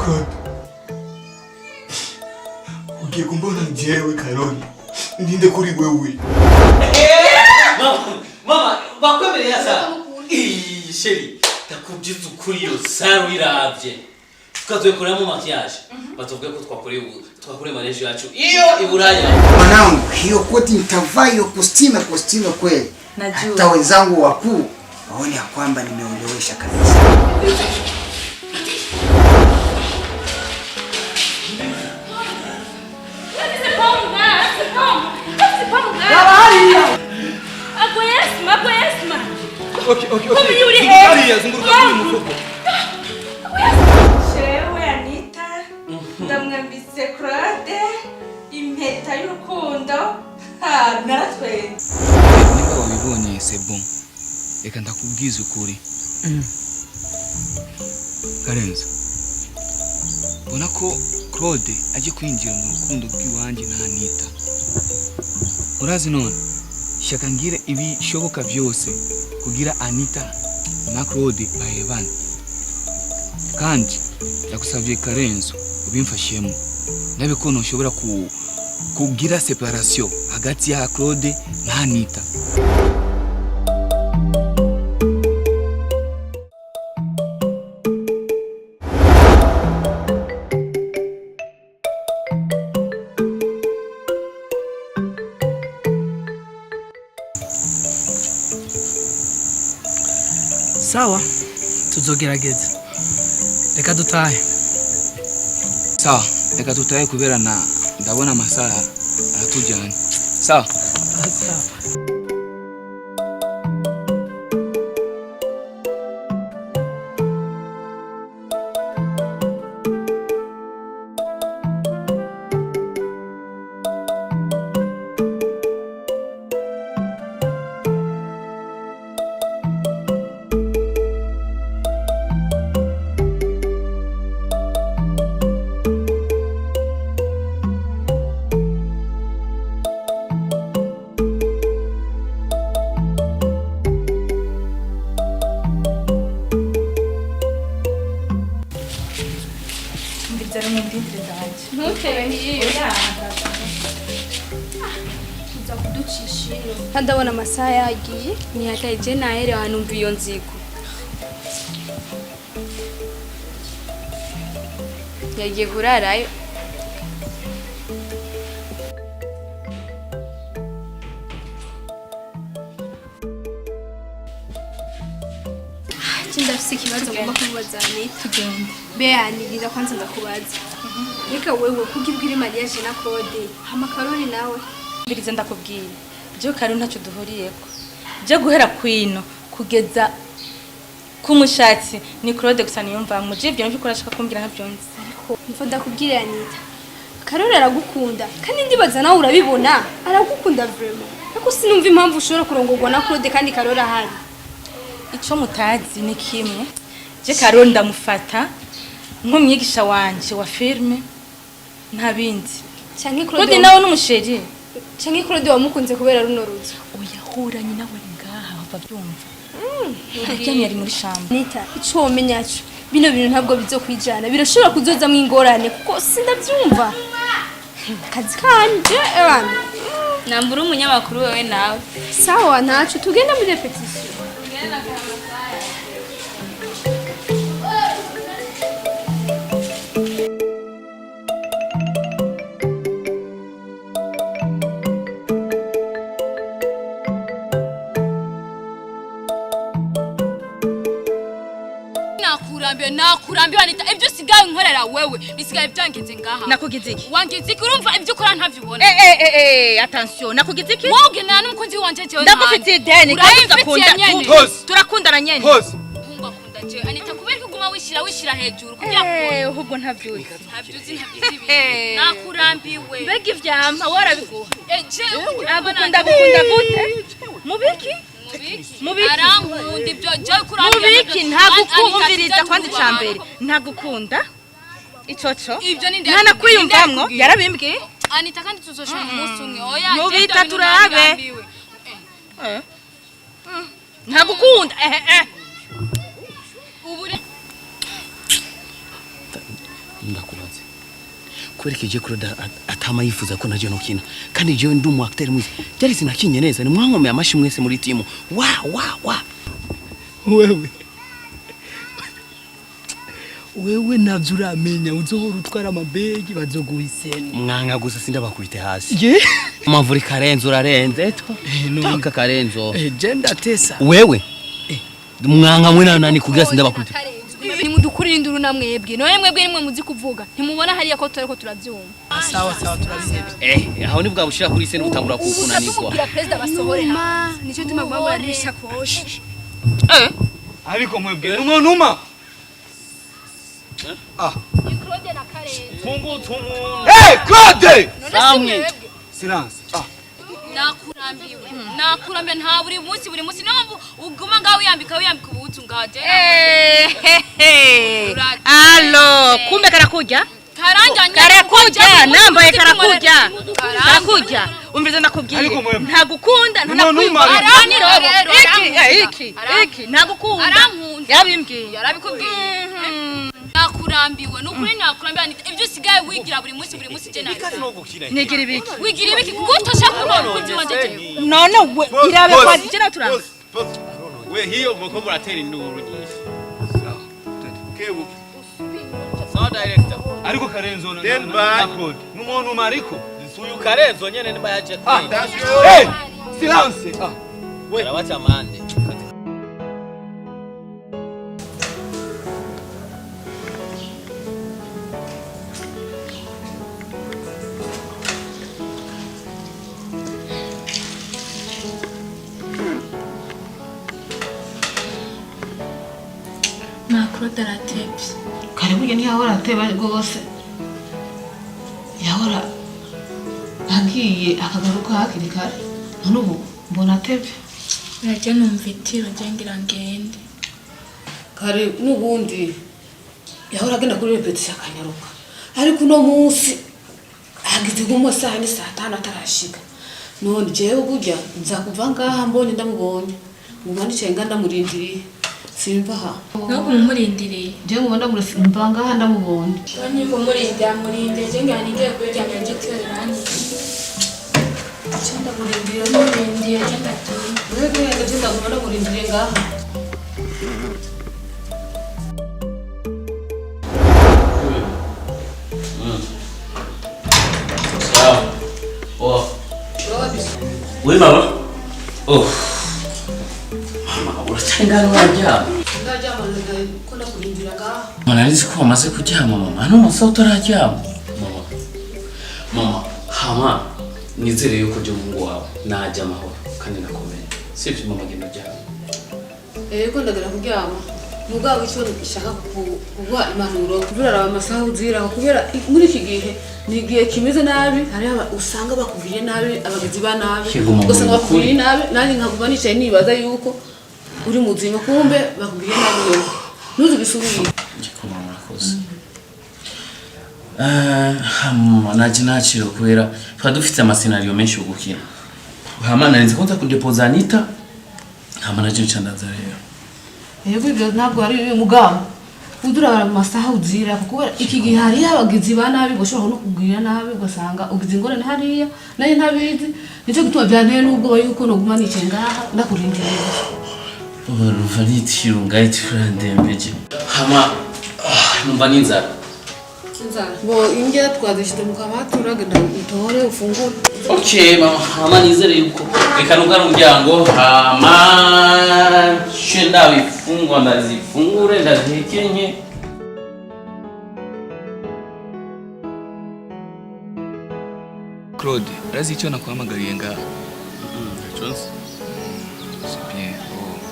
Claude. Ugiye kumbona njyewe Karoli. Ndinde kuri wewe. Mama, bakwemereye asa. Sheri, takubyiza ukuri yo saru iravye. Tukazokoramo makiyaje. Batovuga ko twakore manejo yacu. Iyo iburaya. Mwanangu, hiyo koti nitavaa hiyo kostime kweli. Najua. Hata wenzangu wakuu waone ya kwamba nimeolewesha kabisa. Okay. Zunguruka kuri mfuko. Shewe Anita, ndamwambitse Claude impeta y'urukundo. Naratwenze. Niba wabibonye c'est bon. Reka ndakubwiza ukuri. Karenzo. Bona ko Claude aje kwinjira mu rukundo rw'iwanje na Anita. Urazi none shaka ngire ibishoboka byose kugira Anita na Claude bahebane. Kandi ndagusabye Karenzo ubimfashemo. Nabe ko ntushobora kugira separation hagati ya Claude na Anita. Sawa, tuzogerageza. Reka dutahe. Sawa, reka tutahe kubera ndabona amasaha aratujyana. Sawa. Ndabona amasaha yagiye ntihataje nahere wanumva iyo nzigo yagiye kurarayo. Ndafise ikibazo ngomba kubaza Anita. Beaniriza kwanza ndakubaza. Reka wewe kugibwira mariage na Claude hama Karoli nawe Mbirize ndakubwira. Je Karoli ntacyo duhuriyeko. Je guhera kwino kugeza kumushatsi ni Claude gusa niyumva mu je ibyo nabikora ashaka kumbwira nkabyonze. mfo ndakubwira Anita. Karoli aragukunda kandi ndibaza nawe urabibona aragukunda vraiment. Ariko sinumva impamvu ushobora kurongorwa na Claude kandi Karoli ahari. Ico mutazi ni kimwe. Je Karoli ndamufata nk'umwigisha wanje wa filme nta bindi. Canke Claude nawe n'umusheri. Canke Claude wamukunze kubera runo ruzi. Oyahuranye nawe ngaha bavyumva. Hajyanye ari muri shamba. Anita, ico womenya cyo. Bino bintu ntabwo bizokwijana. Birashobora kuzoza mu ingorane kuko sindavyumva. Kazi kanje ebana. Nambura umunyamakuru wewe nawe. Sawa ntacu tugenda muri repetition. Nakurambiwe Anita ibyo sigaye nkorera wewe bisigaye byangize ngaha. Nakugize iki? Wangize iki urumva ibyo ukora ntavyubona. Attention nakugize iki? Wowe na n'umukunzi wanje jewe. Ndagufitiye ideni kandi ndakunda. Turakundana nyene. Kumba kunda je Anita kubera kuguma wishira hejuru kugira ngo ahubwo ntavyuzi. Ntavyuzi ntabyizibi. Nakurambiwe. Mbega ivyampa warabiguha. Je agukunda gute? Mubiki? Mubiki arankunda ibyo je kurambiwe. Mubiki ntagukumviriza kwanza icambere. Ntagukunda? Icoco. Ibyo ni Nana kwiyumvamwo yarabimbwiye. Anita kandi tuzoshora umunsi umwe. Oya mubita turabe. Ntagukunda. ndakubaze kwerekeje Claude atama yifuza ko naje nokina kandi je ndi umu acteur mwiza byari sinakinye neza ni mwankomeye amashi mwese muri timu wa wewe navyo uramenya uzohora utwara amabegi bazoguhiseni mwanga gusa sindabakubite hasi ye amavuri karenzo urarenze to taka karenzo je ndatesa wewe mwanga mwe nani kugira sindabakubite nimudukuri induru namwebwe none mwebwe nimwe muzi kuvuga ntimubona hariya ko tureko turavyumva sawa turabihebye aho ni bwa bushira kuri sene butangura kukunanirwa kugira president basohore ma nico tuma baba nisha koshi ariko mwebwe numa Claude na Kare tungu Claude samwe silence nakurambiwe nta buri munsi no uguma ngaho yambika ubutu ngaje Allo, kumbe karakuja? Karakuja, nambaye karakuja. Umvize nakubwiye. Ntagukunda, ntanakwiba. Iki, ntagukunda. Yabimbwiye. Yarabikubwiye. Nakurambiwe, nukuri nakurambiwe ibyo sigaye wigira buri munsi je nawe. Nigira ibiki? Wigira ibiki gutosha kurona kuzi wanje. None we irabe kwa je turanga. we hiyo mko muratera induru nyinshi sawa director ariko karenzo na Claude n'umuntu mariko uyu karenzo nyene niba yaje silence we arabacha mande Claude aratebye. Karibu ni yahora ateba rwose. Yahora agiye akagaruka hakiri kare. None ubu mbona atebye. Yaje numvitiro ngira ngende. Kare nubundi yahora agenda kuri repetition akanyaruka. Ariko no munsi agize gumo saa 5 atarashika. None jewe burya nzakuva ngaha mbonye ndamubonye. Mubandi cenga ndamurindiriye. Simva ha. Nako mumurindiriye. Je mubanda murasimba ngaha ndamubonye. Nani ko murinde cenga nige kujya mu gitero nani. Cyenda murindiriye cyenda tuyi. Wewe ngende cyenda mubanda murindiriye ngaha. Oui maman. Oh. Mama, uracengana wajya. Ndajama ndakunda kurindira ngaha. Manarizi ko wamaze kuryama mama. Hano masa utararyama. Mama, hama nizere yuko je mungu wawe najya amahoro kandi nakomeye. Sivyo mama genda ryama. Ko ndagera kuryama. Mugabo icyo nshaka kuguha impanuro kurara amasaha uzira kubera muri iki gihe nigiye kimeze nabi hari usanga bakubwiye nabi abagizi ba nabi usanga bakubwiye nabi nani nkakuba nicaye nibaza yuko uri muzima kumbe bakubwiye nabi yo ntuzubisubire ngikoma murakoze naje naciro kubera twa dufite amasenario menshi ugukina hama narinze ko nzakudepoza ANITHA hama naje ncandaza rero ibyo ntabwo ari mugabo udura amasaha uzira kubera iki gihe hari abagizi ba nabi bashobora no kugwira nabi ugasanga ugize ingorane hariya naye ntabizi nico gituma byanteye nubwo yuko no guma nice ngaha ndakurindiriye uruva nitiro ngahita urandembeje hama numva ninzara bo ingira twazishite mu kabati uragenda utore ufungure okay mama hama nizere yuko reka nugara umuryango hama shenda bifungwa ndazifungure ndazihekenye Claude, urazi icyo nakuhamagariye ngaha? Chance. C'est bien.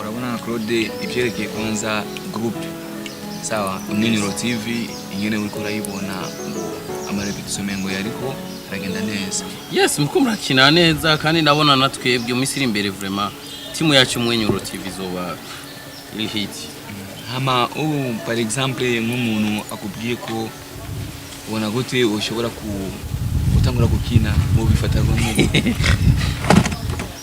Urabona Claude ibyerekeye kwanza groupe. Sawa, Imwenyuro TV ingene uriko urayibona amarepetition mengo yariko aragenda neza. Yes, muko murakina neza kandi ndabona natwebwe misiri imbere vraiment. Timu yacu Imwenyuro TV zoba iri hit. Hama par exemple nk'umuntu akubwiye ko ubona gute ushobora gutangura gukina mu bifata ngombwa.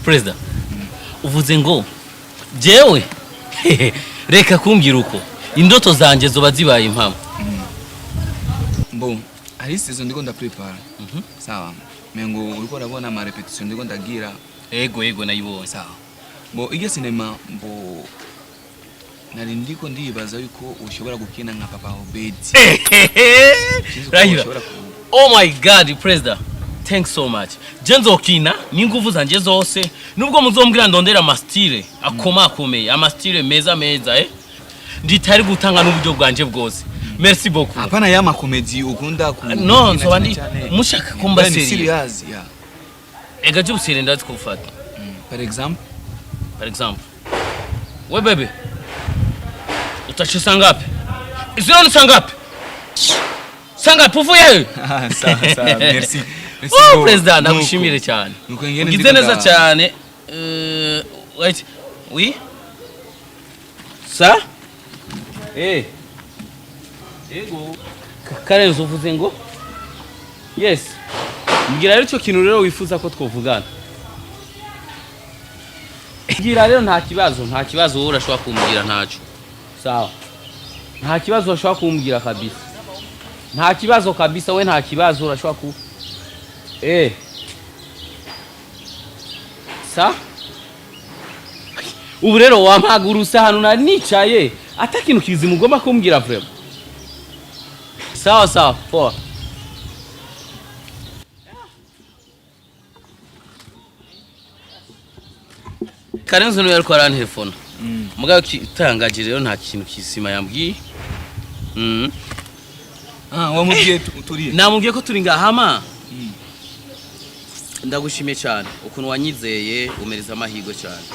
President. Uvuze ngo jewe reka kumbwira uko indoto zanje zoba zibaye impamo. Bon, ari season ndiko ndaprepare. Sawa. Mengo uriko urabona ama repetition ndiko ndagira. Ego nayibonye. Sawa. Bo ige sinema bo nari ndiko ndibaza yuko ushobora gukina nka Papa Obedi. Rahira. Oh my God, President. Thanks so much. Jenzo kina ninguvu zanje zose nubwo muzombwira ndondera amastile akomeye amastile meza nditari gutanga n'uburyo bwanje bwose. Merci beaucoup. Hapana ya makomedi ukunda ku No, so bandi mushaka kumba serious ya. Ega je usire ndazi kufata. Par exemple, we bebe. Utachisa ngapi? Izironi sangapi? Sangapi uvuye? Sawa, merci. Oh, President, ndagushimire cyane. Ugize neza cyane. Wait. Oui? Ça? Ego. Karenzo uvuze ngo? Yes. Mbwira rero cyo kintu rero wifuza ko twovugana. Mbwira rero nta kibazo wowe urashobora kumbwira ntaco. Sawa. Nta kibazo urashobora kumbwira kabisa. Nta kibazo kabisa we nta kibazo urashobora ku Sa? Ubu rero wampagurusa hano nari nicaye atakintu kizi mugomba kumbwira vraiment. Sawa, poa. Karenzo no yariko arantelefona. Mugabo kitangaje rero nta kintu kisima yambwiye. Wamubwiye turiye. Namubwiye ko turi ngahama. Ndagushimiye cyane ukuntu wanyizeye umereza amahigo cyane.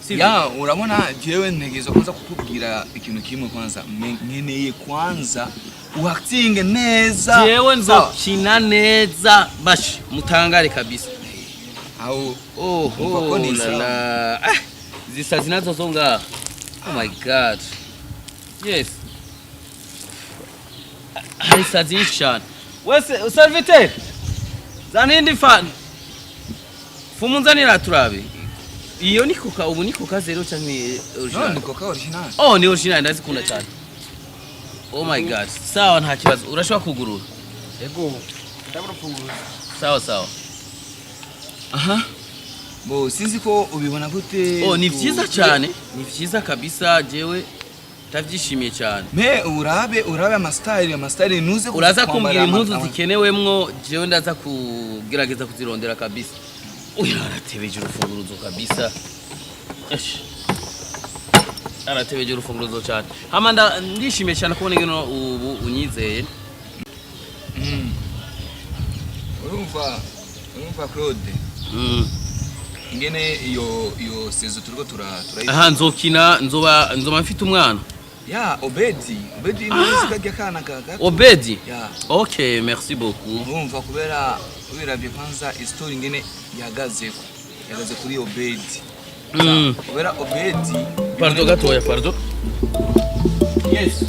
Ya urabona jewe ntegezo kwanza kukubwira ikintu kimwe kwanza nkeneye kwanza uacting neza. Jewe nzokina neza bashi mutangare kabisa. La. Zisa zinazo zonga. Oh my God. Yes. Hari sazishan. Wese serviteur. Zanindi fan. Fumunzanira turabe. Iyo ni coca ubu ni coca zero cyangwa original? No, ni coca original. Oh, ni original ndazikunda cyane. Oh my God. Sawa nta kibazo. Urashobora kugurura. Ego. Ndabura Sawa. Aha. Bo sinzi ko ubibona gute? Oh, ni vyiza cyane. Ni vyiza kabisa jewe tavyishimiye cyane. Me urabe amastyle nuze uraza kumbwira impuzu zikenewemwo jewe ndaza kugerageza kuzirondera kabisa. Uyu aratebeje urufunguruzo kabisa. Aratebeje urufunguruzo cyane. Hama ndishimiye cyane kubona ngeno ubu unyizeye. Urumva Claude. Ingene iyo sezo turiko turayita. Aha nzokina nzoba mfite umwana. Ya Obedi ni zikajya kana gaga. Obedi? Ya. Okay, merci beaucoup. Urumva kubera wirabye kwanza story ingene yagaze kuri Obedi. Kubera Obedi. Pardon gatoya, pardon. Yes.